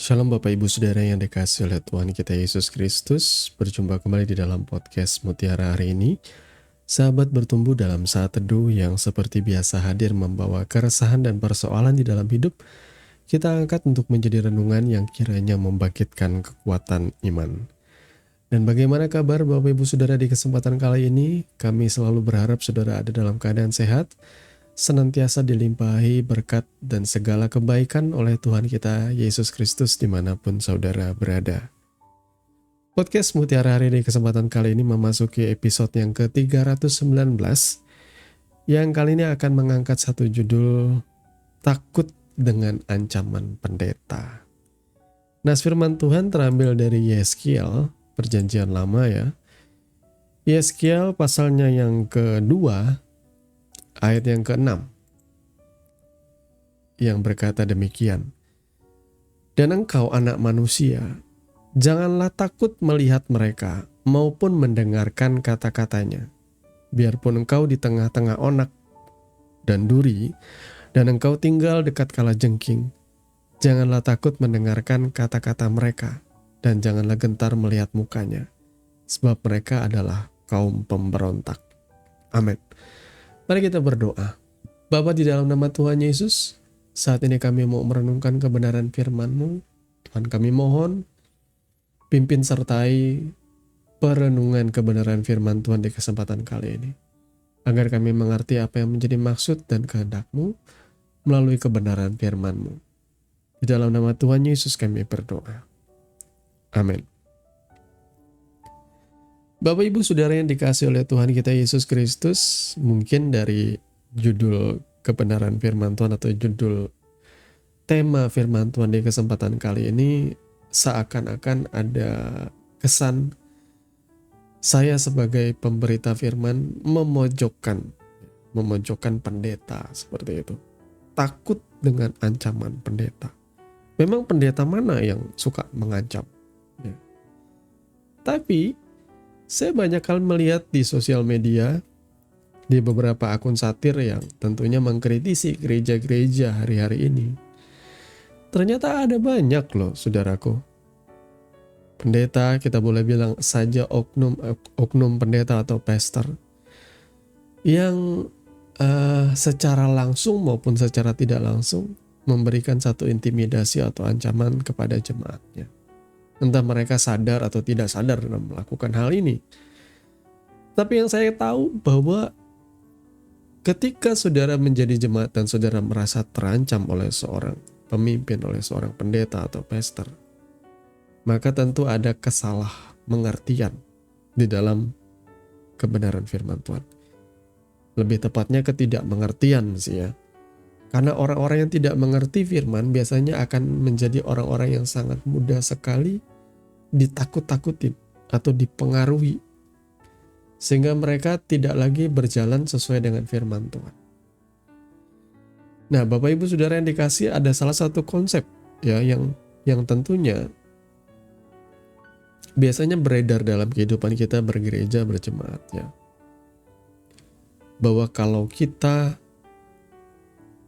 Shalom Bapak Ibu Saudara yang dikasihi oleh Tuhan kita Yesus Kristus. Berjumpa kembali di dalam podcast Mutiara hari ini. Sahabat bertumbuh dalam saat teduh yang seperti biasa hadir membawa keresahan dan persoalan di dalam hidup. Kita angkat untuk menjadi renungan yang kiranya membangkitkan kekuatan iman. Dan bagaimana kabar Bapak Ibu Saudara di kesempatan kali ini? Kami selalu berharap saudara ada dalam keadaan sehat, senantiasa dilimpahi berkat dan segala kebaikan oleh Tuhan kita Yesus Kristus dimanapun saudara berada. Podcast Mutiara hari ini kesempatan kali ini memasuki episode yang ke-319 yang kali ini akan mengangkat satu judul Takut dengan Ancaman Pendeta. Nah, firman Tuhan terambil dari Yeskiel, Perjanjian Lama ya. Yeskiel pasalnya yang kedua, ayat yang ke-6, yang berkata demikian. Dan engkau anak manusia, janganlah takut melihat mereka maupun mendengarkan kata-katanya. Biarpun engkau di tengah-tengah onak dan duri, dan engkau tinggal dekat kalajengking, janganlah takut mendengarkan kata-kata mereka, dan janganlah gentar melihat mukanya, sebab mereka adalah kaum pemberontak. Amin. Mari kita berdoa. Bapa di dalam nama Tuhan Yesus, saat ini kami mau merenungkan kebenaran firman-Mu. Tuhan kami mohon, pimpin sertai perenungan kebenaran firman Tuhan di kesempatan kali ini. Agar kami mengerti apa yang menjadi maksud dan kehendak-Mu melalui kebenaran firman-Mu. Di dalam nama Tuhan Yesus kami berdoa. Amin. Bapak Ibu Saudara yang dikasihi oleh Tuhan kita Yesus Kristus, mungkin dari judul kebenaran firman Tuhan atau judul tema firman Tuhan di kesempatan kali ini seakan-akan ada kesan saya sebagai pemberita firman memojokkan pendeta seperti itu. Takut dengan ancaman pendeta. Memang pendeta mana yang suka mengancam? Ya. Tapi saya banyak kali melihat di sosial media, di beberapa akun satir yang tentunya mengkritisi gereja-gereja hari-hari ini. Ternyata ada banyak loh saudaraku. Pendeta, kita boleh bilang saja oknum pendeta atau pastor, yang secara langsung maupun secara tidak langsung memberikan satu intimidasi atau ancaman kepada jemaatnya. Entah mereka sadar atau tidak sadar dalam melakukan hal ini. Tapi yang saya tahu bahwa ketika saudara menjadi jemaat dan saudara merasa terancam oleh seorang pemimpin, oleh seorang pendeta atau pastor, maka tentu ada kesalahmengertian di dalam kebenaran firman Tuhan. Lebih tepatnya ketidakmengertian sih ya. Karena orang-orang yang tidak mengerti firman biasanya akan menjadi orang-orang yang sangat mudah sekali ditakut-takutin atau dipengaruhi. Sehingga mereka tidak lagi berjalan sesuai dengan firman Tuhan. Nah, Bapak Ibu Saudara yang dikasihi, ada salah satu konsep ya yang tentunya biasanya beredar dalam kehidupan kita bergereja, berjemaat ya. Bahwa kalau kita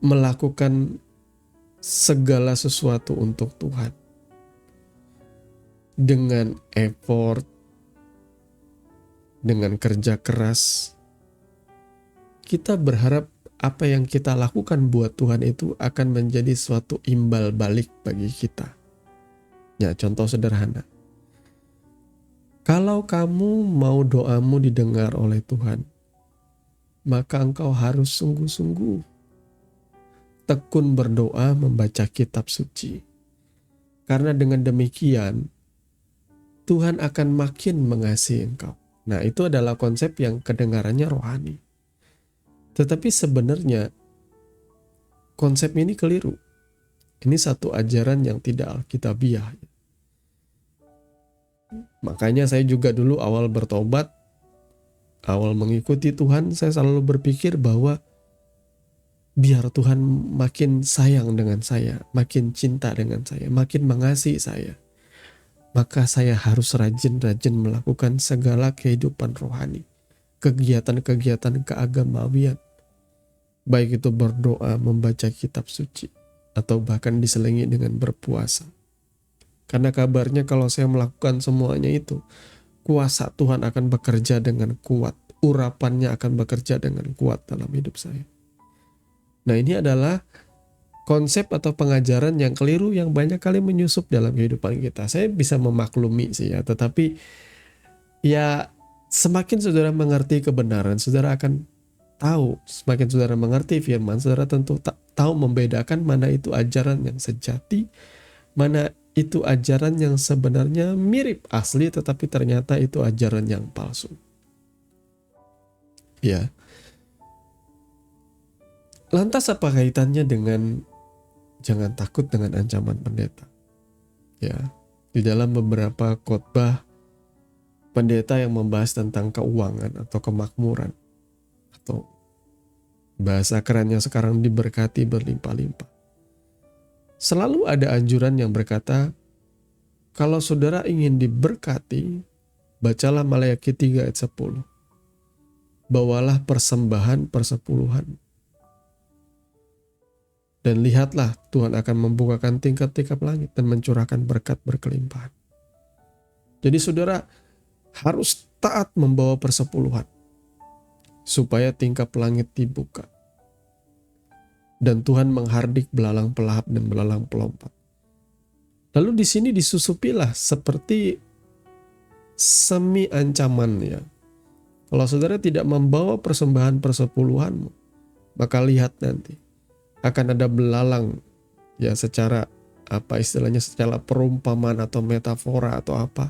melakukan segala sesuatu untuk Tuhan dengan effort, dengan kerja keras, kita berharap apa yang kita lakukan buat Tuhan itu akan menjadi suatu imbal balik bagi kita. Ya, contoh sederhana. Kalau kamu mau doamu didengar oleh Tuhan, maka engkau harus sungguh-sungguh tekun berdoa membaca kitab suci. Karena dengan demikian, Tuhan akan makin mengasihi engkau. Nah, itu adalah konsep yang kedengarannya rohani. Tetapi sebenarnya konsep ini keliru. Ini satu ajaran yang tidak alkitabiah. Makanya saya juga dulu awal bertobat, awal mengikuti Tuhan, saya selalu berpikir bahwa biar Tuhan makin sayang dengan saya, makin cinta dengan saya, makin mengasihi saya, maka saya harus rajin-rajin melakukan segala kehidupan rohani, kegiatan-kegiatan keagamawian, baik itu berdoa, membaca kitab suci, atau bahkan diselingi dengan berpuasa. Karena kabarnya kalau saya melakukan semuanya itu, kuasa Tuhan akan bekerja dengan kuat. Urapannya akan bekerja dengan kuat dalam hidup saya. Nah, ini adalah konsep atau pengajaran yang keliru yang banyak kali menyusup dalam kehidupan kita. Saya bisa memaklumi sih ya, tetapi ya semakin saudara mengerti kebenaran, saudara akan tahu. Semakin saudara mengerti firman, saudara tentu tahu membedakan mana itu ajaran yang sejati, mana itu ajaran yang sebenarnya mirip asli tetapi ternyata itu ajaran yang palsu. Ya. Lantas apa kaitannya dengan jangan takut dengan ancaman pendeta? Ya. Di dalam beberapa khotbah pendeta yang membahas tentang keuangan atau kemakmuran atau bahasa kerennya sekarang diberkati berlimpah-limpah. Selalu ada anjuran yang berkata, kalau saudara ingin diberkati, bacalah Maleakhi 3 ayat 10. Bawalah persembahan persepuluhan. Dan lihatlah Tuhan akan membukakan tingkap-tingkap langit dan mencurahkan berkat berkelimpahan. Jadi saudara harus taat membawa persepuluhan supaya tingkap langit dibuka. Dan Tuhan menghardik belalang pelahap dan belalang pelompat. Lalu di sini disusupilah seperti semi ancaman ya. Kalau saudara tidak membawa persembahan persepuluhanmu, maka lihat nanti akan ada belalang ya, secara apa istilahnya, secara perumpamaan atau metafora atau apa.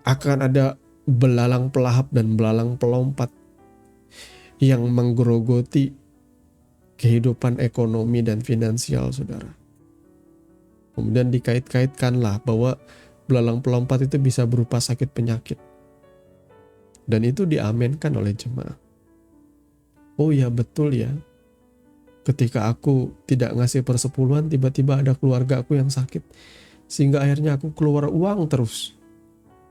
Akan ada belalang pelahap dan belalang pelompat yang menggerogoti kehidupan ekonomi dan finansial saudara. Kemudian dikait-kaitkanlah bahwa belalang pelompat itu bisa berupa sakit penyakit. Dan itu diamenkan oleh jemaah. Oh ya betul ya. Ketika aku tidak ngasih persepuluhan, tiba-tiba ada keluarga aku yang sakit. Sehingga akhirnya aku keluar uang terus.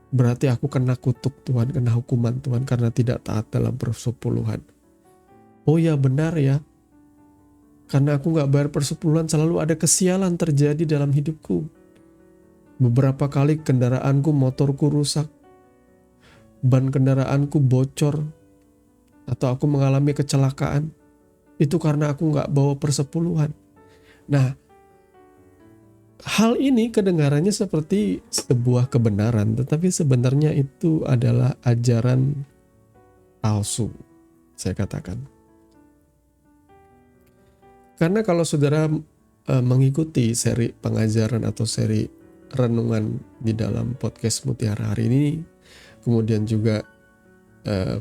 Berarti aku kena kutuk Tuhan, kena hukuman Tuhan karena tidak taat dalam persepuluhan. Oh ya benar ya. Karena aku gak bayar persepuluhan, selalu ada kesialan terjadi dalam hidupku. Beberapa kali kendaraanku, motorku rusak. Ban kendaraanku bocor. Atau aku mengalami kecelakaan. Itu karena aku gak bawa persepuluhan. Nah, hal ini kedengarannya seperti sebuah kebenaran. Tetapi sebenarnya itu adalah ajaran palsu, saya katakan. Karena kalau saudara mengikuti seri pengajaran atau seri renungan di dalam podcast Mutiara hari ini, kemudian juga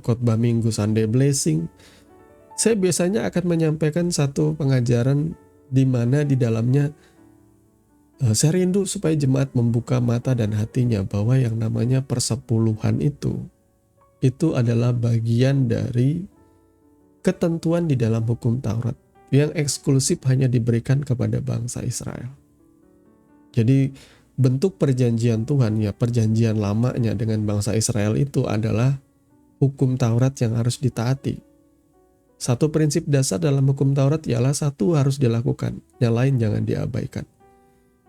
khotbah Minggu Sunday Blessing, saya biasanya akan menyampaikan satu pengajaran di mana di dalamnya saya rindu supaya jemaat membuka mata dan hatinya bahwa yang namanya persepuluhan itu adalah bagian dari ketentuan di dalam hukum Taurat yang eksklusif hanya diberikan kepada bangsa Israel. Jadi bentuk perjanjian Tuhan ya, perjanjian lamanya dengan bangsa Israel itu adalah hukum Taurat yang harus ditaati. Satu prinsip dasar dalam hukum Taurat ialah satu harus dilakukan, yang lain jangan diabaikan.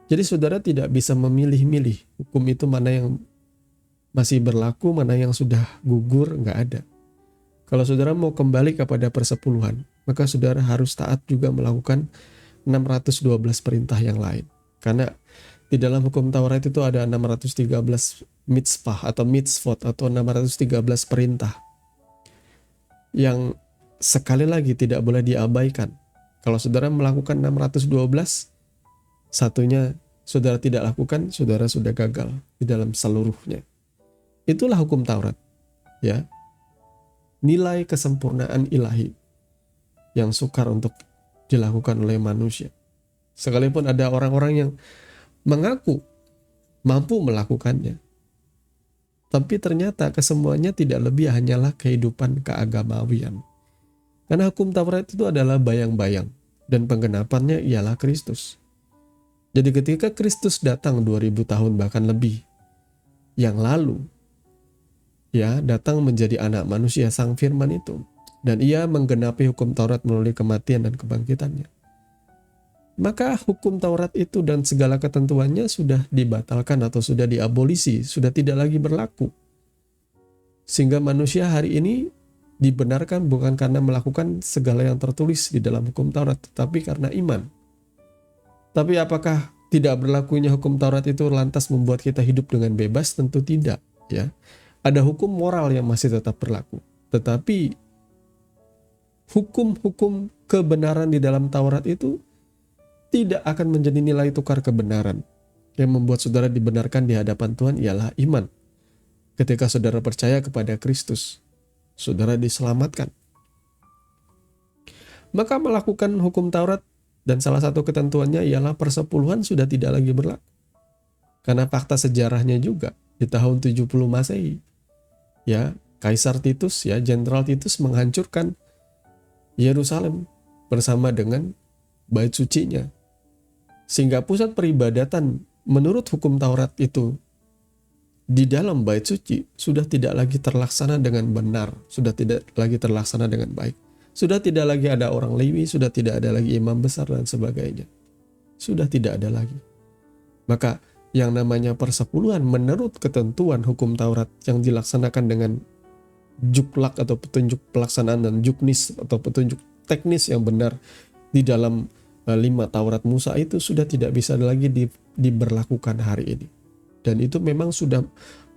Jadi saudara tidak bisa memilih-milih hukum itu mana yang masih berlaku, mana yang sudah gugur, nggak ada. Kalau saudara mau kembali kepada persepuluhan, maka saudara harus taat juga melakukan 612 perintah yang lain. Karena di dalam hukum Taurat itu ada 613 mitzvah atau mitzvot atau 613 perintah yang sekali lagi tidak boleh diabaikan. Kalau saudara melakukan 612, satunya saudara tidak lakukan, saudara sudah gagal di dalam seluruhnya. Itulah hukum Taurat, ya. Nilai kesempurnaan ilahi yang sukar untuk dilakukan oleh manusia. Sekalipun ada orang-orang yang mengaku mampu melakukannya, tapi ternyata kesemuanya tidak lebih hanyalah kehidupan keagamawian. Karena hukum Taurat itu adalah bayang-bayang dan penggenapannya ialah Kristus. Jadi ketika Kristus datang 2000 tahun bahkan lebih yang lalu, ya, datang menjadi anak manusia, sang firman itu, dan ia menggenapi hukum Taurat melalui kematian dan kebangkitannya. maka hukum Taurat itu dan segala ketentuannya sudah dibatalkan atau sudah diabolisi, sudah tidak lagi berlaku. Sehingga manusia hari ini dibenarkan bukan karena melakukan segala yang tertulis di dalam hukum Taurat, tetapi karena iman. Tapi apakah tidak berlakunya hukum Taurat itu lantas membuat kita hidup dengan bebas? Tentu tidak, ya. Ada hukum moral yang masih tetap berlaku. Tetapi hukum-hukum kebenaran di dalam Taurat itu tidak akan menjadi nilai tukar kebenaran. Yang membuat saudara dibenarkan di hadapan Tuhan ialah iman. Ketika saudara percaya kepada Kristus, saudara diselamatkan. Maka melakukan hukum Taurat dan salah satu ketentuannya ialah persepuluhan sudah tidak lagi berlaku. Karena fakta sejarahnya juga di tahun 70 Masehi, ya, Kaisar Titus, ya, Jenderal Titus menghancurkan Yerusalem bersama dengan bait sucinya. Sehingga pusat peribadatan menurut hukum Taurat itu di dalam bait suci sudah tidak lagi terlaksana dengan benar, sudah tidak lagi terlaksana dengan baik. Sudah tidak lagi ada orang Lewi, sudah tidak ada lagi imam besar dan sebagainya. Sudah tidak ada lagi. Maka yang namanya persepuluhan menurut ketentuan hukum Taurat yang dilaksanakan dengan juklak atau petunjuk pelaksanaan dan juknis atau petunjuk teknis yang benar di dalam 5 Taurat Musa itu sudah tidak bisa lagi diberlakukan hari ini. Dan itu memang sudah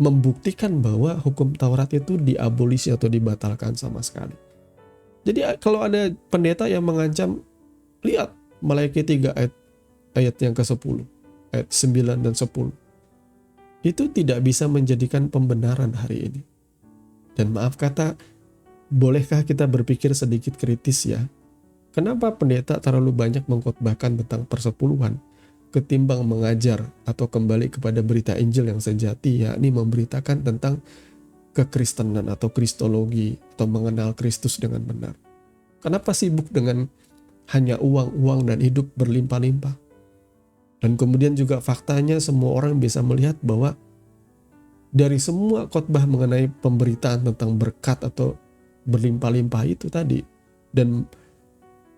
membuktikan bahwa hukum Taurat itu diabolisi atau dibatalkan sama sekali. Jadi kalau ada pendeta yang mengancam, lihat Maleakhi 3 ayat yang ke-10, ayat 9 dan 10. Itu tidak bisa menjadikan pembenaran hari ini. Dan maaf kata, bolehkah kita berpikir sedikit kritis ya? Kenapa pendeta terlalu banyak mengkhotbahkan tentang persepuluhan ketimbang mengajar atau kembali kepada berita Injil yang sejati, yakni memberitakan tentang kekristenan atau kristologi atau mengenal Kristus dengan benar? Kenapa sibuk dengan hanya uang dan hidup berlimpah-limpah? Dan kemudian juga faktanya semua orang bisa melihat bahwa dari semua khotbah mengenai pemberitaan tentang berkat atau berlimpah-limpah itu tadi dan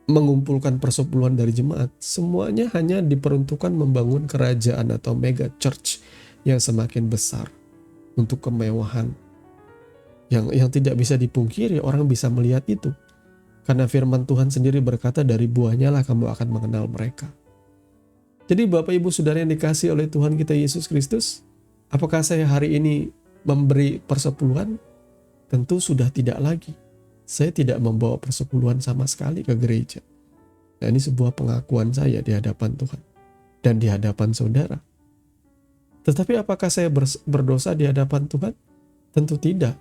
mengumpulkan persepuluhan dari jemaat, semuanya hanya diperuntukkan membangun kerajaan atau mega church yang semakin besar untuk kemewahan yang tidak bisa dipungkiri. Orang bisa melihat itu karena firman Tuhan sendiri berkata, dari buahnya lah kamu akan mengenal mereka. Jadi Bapak Ibu Saudara yang dikasihi oleh Tuhan kita Yesus Kristus, apakah saya hari ini memberi persepuluhan? Tentu sudah tidak lagi. Saya tidak membawa persepuluhan sama sekali ke gereja. Nah, ini sebuah pengakuan saya di hadapan Tuhan dan di hadapan saudara. Tetapi apakah saya berdosa di hadapan Tuhan? Tentu tidak.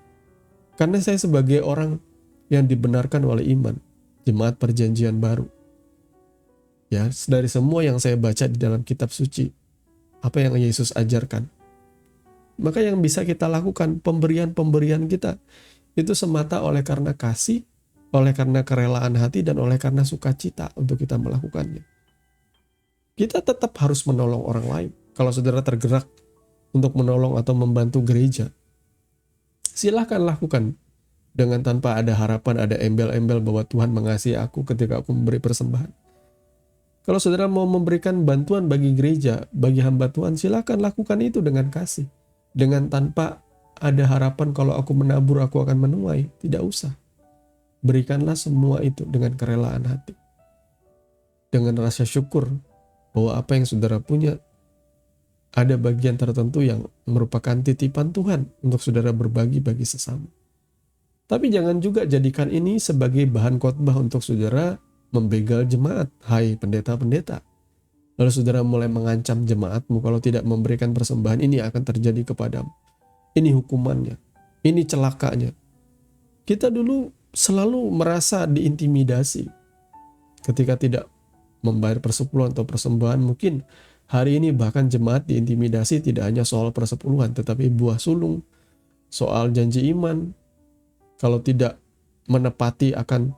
Karena saya sebagai orang yang dibenarkan oleh iman, jemaat perjanjian baru. Ya, dari semua yang saya baca di dalam kitab suci, apa yang Yesus ajarkan, maka yang bisa kita lakukan, pemberian-pemberian kita, itu semata oleh karena kasih, oleh karena kerelaan hati, dan oleh karena sukacita untuk kita melakukannya. Kita tetap harus menolong orang lain. Kalau saudara tergerak untuk menolong atau membantu gereja, silahkan lakukan dengan tanpa ada harapan, ada embel-embel bahwa Tuhan mengasihi aku ketika aku memberi persembahan. Kalau saudara mau memberikan bantuan bagi gereja, bagi hamba Tuhan, silahkan lakukan itu dengan kasih. Dengan tanpa ada harapan kalau aku menabur aku akan menuai. Tidak usah. Berikanlah semua itu dengan kerelaan hati. Dengan rasa syukur bahwa apa yang saudara punya ada bagian tertentu yang merupakan titipan Tuhan untuk saudara berbagi bagi sesama. Tapi jangan juga jadikan ini sebagai bahan khotbah untuk saudara membegal jemaat. Hai pendeta-pendeta. Lalu saudara mulai mengancam jemaatmu kalau tidak memberikan persembahan, ini akan terjadi kepadamu. Ini hukumannya. Ini celakanya. Kita dulu selalu merasa diintimidasi ketika tidak membayar persepuluhan atau persembahan. Mungkin hari ini bahkan jemaat diintimidasi tidak hanya soal persepuluhan, tetapi buah sulung, soal janji iman. Kalau tidak menepati akan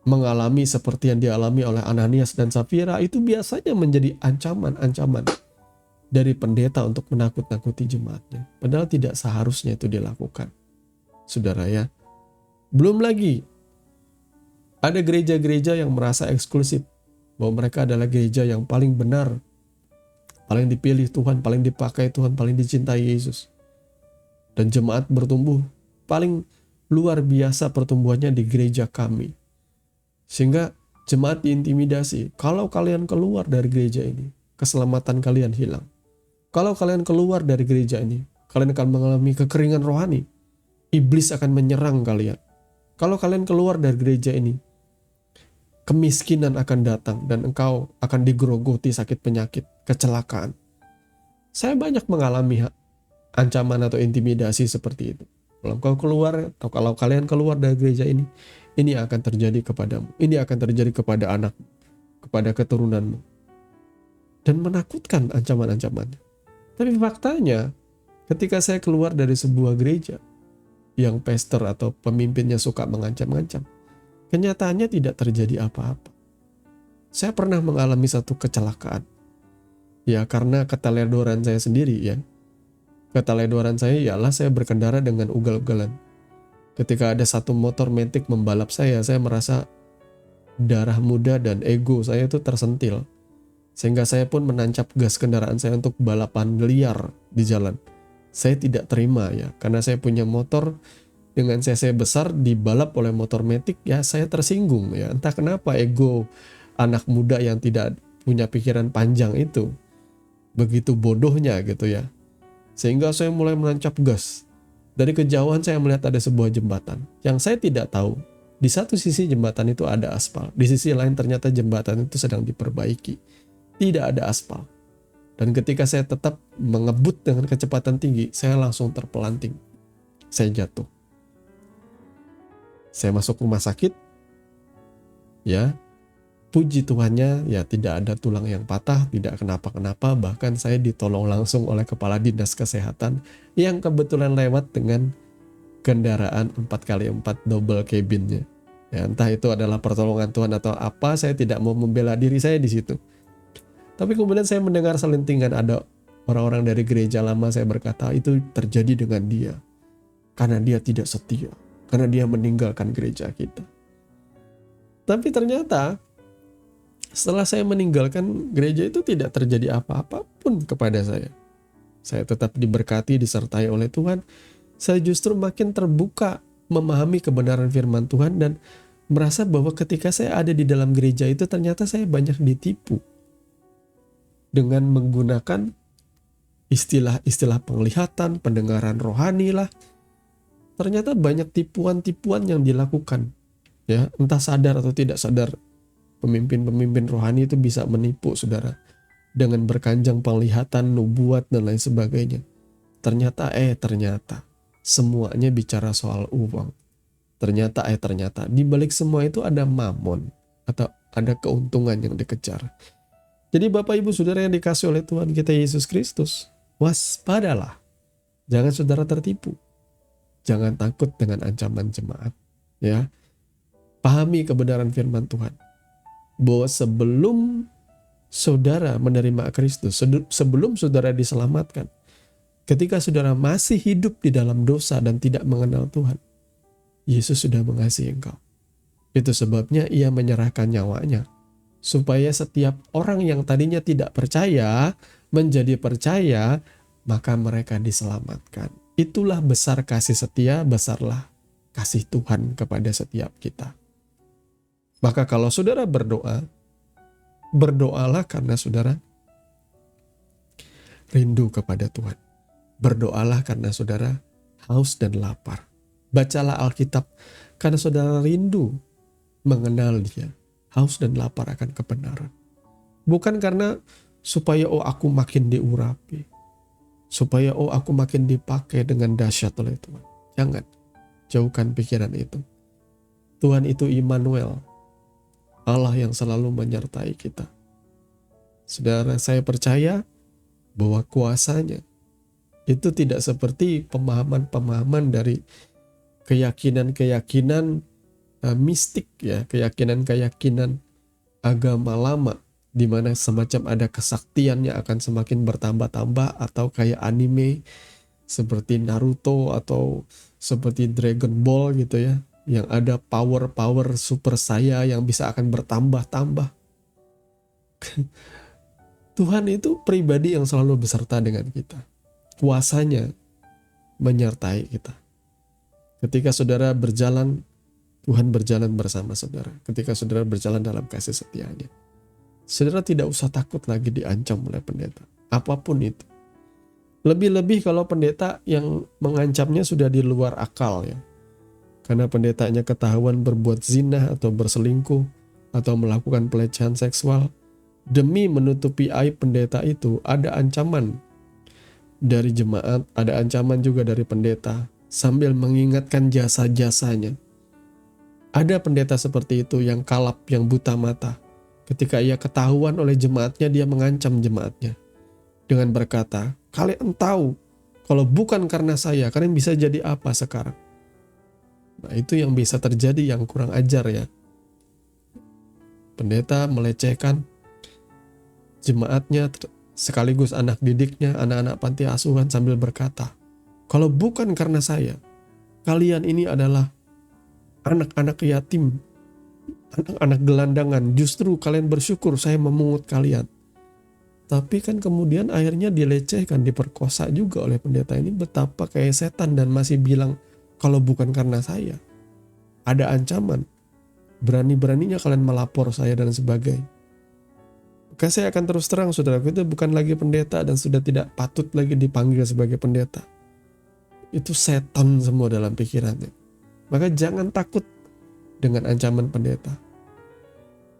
mengalami seperti yang dialami oleh Ananias dan Safira, itu biasanya menjadi ancaman-ancaman dari pendeta untuk menakut-nakuti jemaatnya. Padahal tidak seharusnya itu dilakukan. Saudara ya, belum lagi ada gereja-gereja yang merasa eksklusif bahwa mereka adalah gereja yang paling benar, paling dipilih Tuhan, paling dipakai Tuhan, paling dicintai Yesus. Dan jemaat bertumbuh paling luar biasa pertumbuhannya di gereja kami. Sehingga jemaat diintimidasi. Kalau kalian keluar dari gereja ini, keselamatan kalian hilang. Kalau kalian keluar dari gereja ini, kalian akan mengalami kekeringan rohani. Iblis akan menyerang kalian. Kalau kalian keluar dari gereja ini, kemiskinan akan datang dan engkau akan digerogoti sakit penyakit, kecelakaan. Saya banyak mengalami ancaman atau intimidasi seperti itu. Kalau kau keluar atau kalau kalian keluar dari gereja ini akan terjadi kepadamu. Ini akan terjadi kepada anakmu, kepada keturunanmu. Dan menakutkan ancaman-ancamannya. Tapi faktanya, ketika saya keluar dari sebuah gereja yang pastor atau pemimpinnya suka mengancam-ancam, kenyataannya tidak terjadi apa-apa. Saya pernah mengalami satu kecelakaan. Ya, karena keteledoran saya sendiri ya. Keteledoran saya ialah saya berkendara dengan ugal-ugalan. Ketika ada satu motor metik membalap saya merasa darah muda dan ego saya itu tersentil. Sehingga saya pun menancap gas kendaraan saya untuk balapan liar di jalan. Saya tidak terima ya, karena saya punya motor dengan cc besar dibalap oleh motor metik, ya saya tersinggung ya. Entah kenapa ego anak muda yang tidak punya pikiran panjang itu begitu bodohnya gitu ya. Sehingga saya mulai menancap gas. Dari kejauhan saya melihat ada sebuah jembatan yang saya tidak tahu. Di satu sisi jembatan itu ada aspal, di sisi lain ternyata jembatan itu sedang diperbaiki. Tidak ada aspal. Dan ketika saya tetap mengebut dengan kecepatan tinggi, saya langsung terpelanting. Saya jatuh. Saya masuk rumah sakit. Ya, puji Tuhannya ya tidak ada tulang yang patah, tidak kenapa-kenapa. Bahkan saya ditolong langsung oleh kepala dinas kesehatan yang kebetulan lewat dengan kendaraan 4x4 double cabinnya. Ya, entah itu adalah pertolongan Tuhan atau apa, saya tidak mau membela diri saya di situ. Tapi kemudian saya mendengar selentingan ada orang-orang dari gereja lama, saya berkata itu terjadi dengan dia. Karena dia tidak setia. Karena dia meninggalkan gereja kita. Tapi ternyata setelah saya meninggalkan gereja itu tidak terjadi apa-apa pun kepada saya. Saya tetap diberkati, disertai oleh Tuhan. Saya justru makin terbuka memahami kebenaran firman Tuhan dan merasa bahwa ketika saya ada di dalam gereja itu ternyata saya banyak ditipu. Dengan menggunakan istilah-istilah penglihatan, pendengaran rohani lah. Ternyata banyak tipuan-tipuan yang dilakukan. Ya, entah sadar atau tidak sadar, pemimpin-pemimpin rohani itu bisa menipu saudara. Dengan berkanjang penglihatan, nubuat, dan lain sebagainya. Ternyata semuanya bicara soal uang. Ternyata di balik semua itu ada mamon atau ada keuntungan yang dikejar. Jadi Bapak Ibu Saudara yang dikasih oleh Tuhan kita Yesus Kristus, waspadalah. Jangan saudara tertipu. Jangan takut dengan ancaman jemaat. Ya, pahami kebenaran firman Tuhan. Bahwa sebelum saudara menerima Kristus, sebelum saudara diselamatkan, ketika saudara masih hidup di dalam dosa dan tidak mengenal Tuhan, Yesus sudah mengasihi engkau. Itu sebabnya ia menyerahkan nyawanya. Supaya setiap orang yang tadinya tidak percaya menjadi percaya, maka mereka diselamatkan. Itulah besar kasih setia, besarlah kasih Tuhan kepada setiap kita. Maka kalau saudara berdoa, berdoalah karena saudara rindu kepada Tuhan. Berdoalah karena saudara haus dan lapar. Bacalah Alkitab karena saudara rindu mengenal Dia. Haus dan lapar akan kebenaran. Bukan karena supaya aku makin diurapi. Supaya aku makin dipakai dengan dahsyat oleh Tuhan. Jangan. Jauhkan pikiran itu. Tuhan itu Immanuel. Allah yang selalu menyertai kita. Saudara, saya percaya bahwa kuasanya itu tidak seperti pemahaman-pemahaman dari keyakinan-keyakinan mistik ya, keyakinan-keyakinan agama lama di mana semacam ada kesaktiannya akan semakin bertambah-tambah, atau kayak anime seperti Naruto atau seperti Dragon Ball gitu ya, yang ada power super saya yang bisa akan bertambah-tambah. Tuhan itu pribadi yang selalu beserta dengan kita. Kuasanya menyertai kita. Ketika saudara berjalan, Tuhan berjalan bersama saudara. Ketika saudara berjalan dalam kasih setianya, saudara tidak usah takut lagi diancam oleh pendeta. Apapun itu. Lebih-lebih kalau pendeta yang mengancamnya sudah di luar akal ya. Karena pendetanya ketahuan berbuat zina atau berselingkuh atau melakukan pelecehan seksual. Demi menutupi aib pendeta itu, ada ancaman dari jemaat, ada ancaman juga dari pendeta, sambil mengingatkan jasa-jasanya. Ada pendeta seperti itu yang kalap, yang buta mata. Ketika ia ketahuan oleh jemaatnya, dia mengancam jemaatnya dengan berkata, kalian tahu, kalau bukan karena saya, kalian bisa jadi apa sekarang? Nah, itu yang bisa terjadi, yang kurang ajar ya. Pendeta melecehkan jemaatnya, sekaligus anak didiknya, anak-anak panti asuhan, sambil berkata, kalau bukan karena saya, kalian ini adalah anak-anak yatim, anak-anak gelandangan, justru kalian bersyukur saya memungut kalian. Tapi kan kemudian akhirnya dilecehkan, diperkosa juga oleh pendeta ini, betapa kayak setan, dan masih bilang, kalau bukan karena saya. Ada ancaman, berani-beraninya kalian melapor saya dan sebagainya. Maka saya akan terus terang, saudaraku, itu bukan lagi pendeta dan sudah tidak patut lagi dipanggil sebagai pendeta. Itu setan semua dalam pikirannya. Maka jangan takut dengan ancaman pendeta.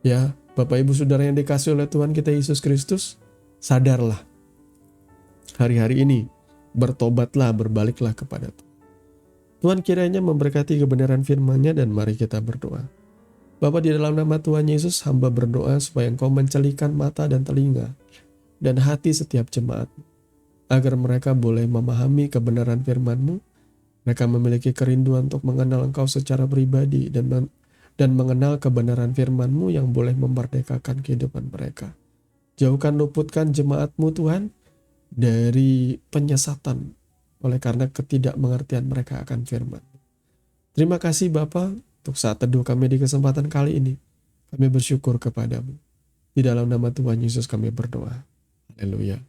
Ya, Bapak Ibu Saudara yang dikasihi oleh Tuhan kita Yesus Kristus, sadarlah. Hari-hari ini, bertobatlah, berbaliklah kepada Tuhan. Tuhan kiranya memberkati kebenaran firman-Nya, dan mari kita berdoa. Bapa, di dalam nama Tuhan Yesus, hamba berdoa supaya Engkau mencelikan mata dan telinga dan hati setiap jemaat, agar mereka boleh memahami kebenaran firman-Mu. Mereka memiliki kerinduan untuk mengenal Engkau secara pribadi dan mengenal kebenaran firman-Mu yang boleh memerdekakan kehidupan mereka. Jauhkan, luputkan jemaat-Mu Tuhan dari penyesatan oleh karena ketidakmengertian mereka akan firman. Terima kasih Bapa untuk saat teduh kami di kesempatan kali ini. Kami bersyukur kepadamu. Di dalam nama Tuhan Yesus kami berdoa. Haleluya.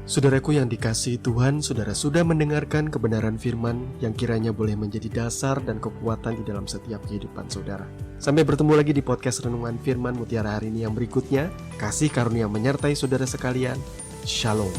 Saudaraku yang dikasihi Tuhan, saudara sudah mendengarkan kebenaran firman yang kiranya boleh menjadi dasar dan kekuatan di dalam setiap kehidupan saudara. Sampai bertemu lagi di podcast Renungan Firman Mutiara hari ini yang berikutnya. Kasih karunia menyertai saudara sekalian. Shalom.